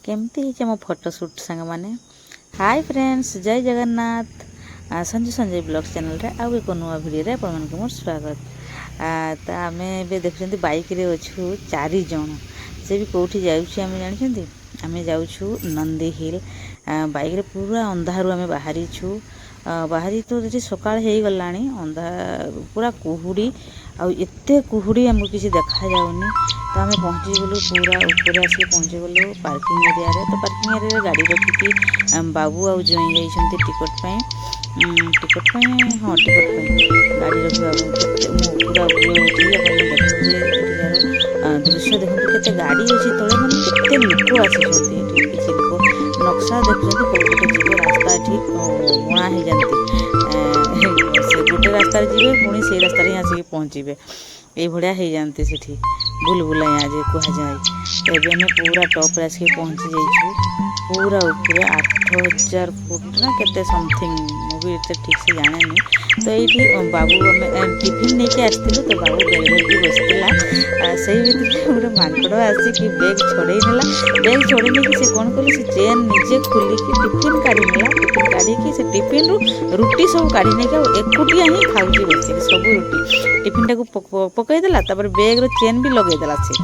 केमती है मो फोटोशूट सांग मैंने हाय फ्रेंड्स जय जगन्नाथ संजय संजय ब्लॉग्स चैनल रे आउ एक नुआ भिडियो आप मोर स्वागत। तो आम देखते बाइक रे अच्छू 4 जन से भी कौटी जाऊँ जानते आम जाऊँ नंदी हिल बाइक रे पूरा अंधारू आम बाहरी छू बाहरी तो ये सकाळ हो गला अंधा पूरा कुहुड़ी आते कुहुड़ी आमको किसी देखा जाऊनी। तो आम पहुँची गलु पूरा ऊपर आसिक पहुँची गलु पार्किंग एरिया रे। तो पार्किंग एरिया गाड़ी रखिकी बाबू आउ जोई जाइछन्ति टिकट हाँ टिकट गाड़ी रखा पूरा दृश्य देखते केते गाड़ी अच्छी तले मैंने केते लोक आसी किसी लोक नक्शा देखते गोटे जीव रास्ता ठीक बणा हो जाती से गोटे रास्ता जी पुणी से रास्ता ही आसिक पहुँचे ये भाया हो जाती से बुलबुला आज कहुए। तो ये आम पूरा टॉप आसिक पहुँची जाइए पूरा ऊपर 8000 फुट ना केते समथिंग मुझे ठीक से जाने तो ये बाबू आम टिफिन नहीं आसलु। तो बाबू बेग धरिकी बसला से गोटे माकड़ आसिक बेग छड़े नेला बेग छड़े नहीं से कौन कले से चेन निजे खोलिकी टिफिन काढ़ी नेला टिफिन काढ़ी से टिफिन रु रुटी सब काढ़ी नहीं एकुटिया ही खाऊँ बस सब रुटी टिफिन टाक पकईदेला बेग रो चेन भी लगेदेला से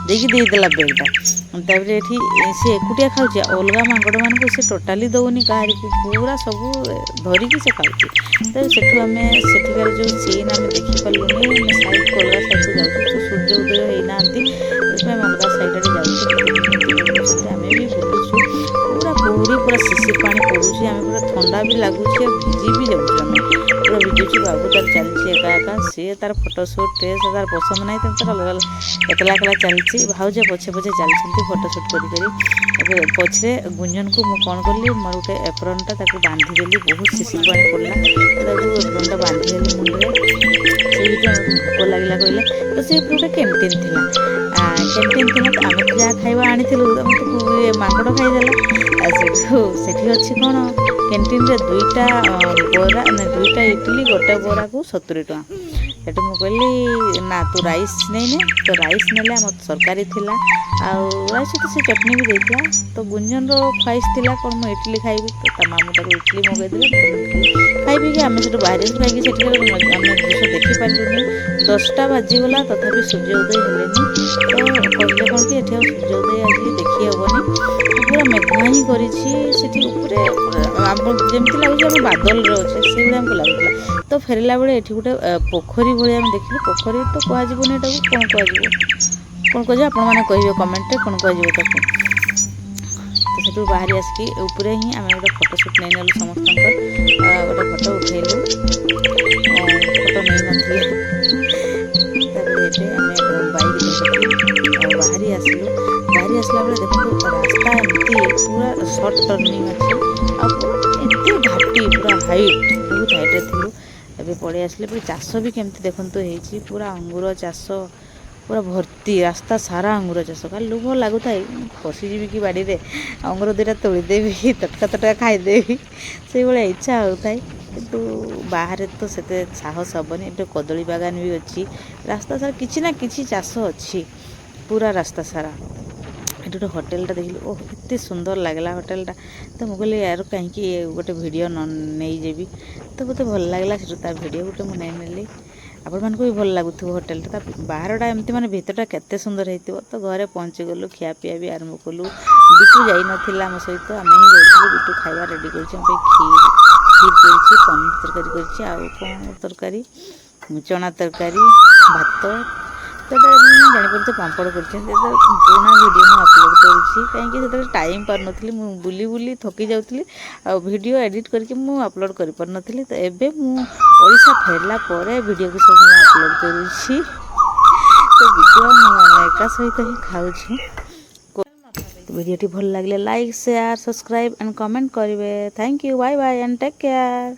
देदेला बेगटा ये सी एकुटिया खाऊँ अलग माकड़ मान से टोटाली दौनी कहार को पूरा सब धरिकी से खाऊँ। तो सेठू आम सेठिकार जो सीन आम देखिपारूनी साइड को अलग साइड को जाऊँ तो सूर्य उदय होना आम अलग साइड जाऊँ आम भी बुलूँ पूरा कुहुड़ी पूरा शिशिर पानी पड़ूँ आम पूरा ठंडा भी लगुच भिजी भी जाऊँ पूरा भिजुची बाबू तार चलती एका एका सी तार फोटोशूट से तार पसंद ना तार अलग एकला एकला चलती भाउज पछे पछे चलती फोटोशूट कर पछे गुंजन को मुझे कौन कली मोर गोटे एप्रोनटा बांधीदेली बहुत शिशिर पानी पड़ा एप्रोनटा बांधीदेली मुंडे से भोक लगला कहले। तो से गोटे कैंटीन थी तो आम जहाँ खाଇବା आनीलु तो माकड़ खाईदेला से अच्छी कौन कैंटीन रे 2टा बरा ना 2टा इडली गोटे बरा को 70 टଙ୍କା सेठू मु कहली ना तू राइस नहीं ने तो राइस नेले आम सरकारी थिला आउ राइस तो से चटनी भी देता। तो गुंजन रो ख्वाइश थिला कौन मु इडली खाइबी तो ता मामू ताको इडली मगेदेले खाइबी कि आम से बाहर खाई से आम दृश्य देखी पारूनी 10टा बाजीगला तथापि सूर्योदय हेलेनी। तो कहले कौन कि एठी सूर्योदय आज देखी हेबनी पूरा मेघुआ ही करमती लगुच बादल अच्छे से आमको लगुला। तो फेरला बेले ये गोटे पोखरी भाई देखिए पोखरी तो कहजबनी एटा कौन कह आप कहे कमेंट कौन कह। तो सेठू बाहरी आसिक ऊपर ही आम गोटे फोटोशूट नहीं नेलु समस्त गोटे फोटो उठेलु फोटो नहीं नथिले आम बाइक बाहरी आसलु बाहरी आसला बेले देखो रास्ता एमती पूरा सर्ट टर्निंग अच्छे एत घाटी पूरा हाइट बहुत हाइट्रे थी ए पड़े आसले पूरा चाष भी केमती देखते हो पूरा अंगूर चाष पूरा भर्ती रास्ता सारा अंगूर चाष का लुभ लगुता पशिजी कि बाड़ी रे अंगूर 2टा तोड़देवी तटका तटका खाईदेवी से भाया इच्छा होता है किंतु बाहर तो से साहस हेनी ये कदली बागान भी अच्छी रास्ता सारा किसी ना किसी चाष अच्छी पूरा रास्ता सारा। ये गोटे होटेलटा देखिए ओह एत सुंदर लगला होटेलटा। तो मुझे यार कहीं गोटे वीडियो नहीं जेबी तो मत भल लगला से वीडियो गोटे मुझे नहीं नेली आपण मानक भी भल लगुथ होटेलटा बाहरटा एमती माने भीतरटा केते सुंदर होइतिबो। तो घरे पहुँची गलु खिया पिया भी आरंभ कलु बिटू जाई नथिला आम सहित आम ही जाइलु बिटू खाଇବା रेडी कर खीर कर पनीर तरकारी कर कौन तरकारी चना तरकारी भात तो जापर तो पापड़ कर पुराना वीडियो मुझे अपलोड करें कहीं टाइम पार नी बुली बुली थकी जाऊँगी आ वीडियो एडिट करके मुझे अपलोड कर पार नी। तो एबे ओडिशा फेरला परे वीडियो को सब अपलोड करुँची। तो वीडियो एका सहित ही खाऊँ। वीडियो भल लगे like share subscribe and comment करेंगे। Thank you bye bye and take care.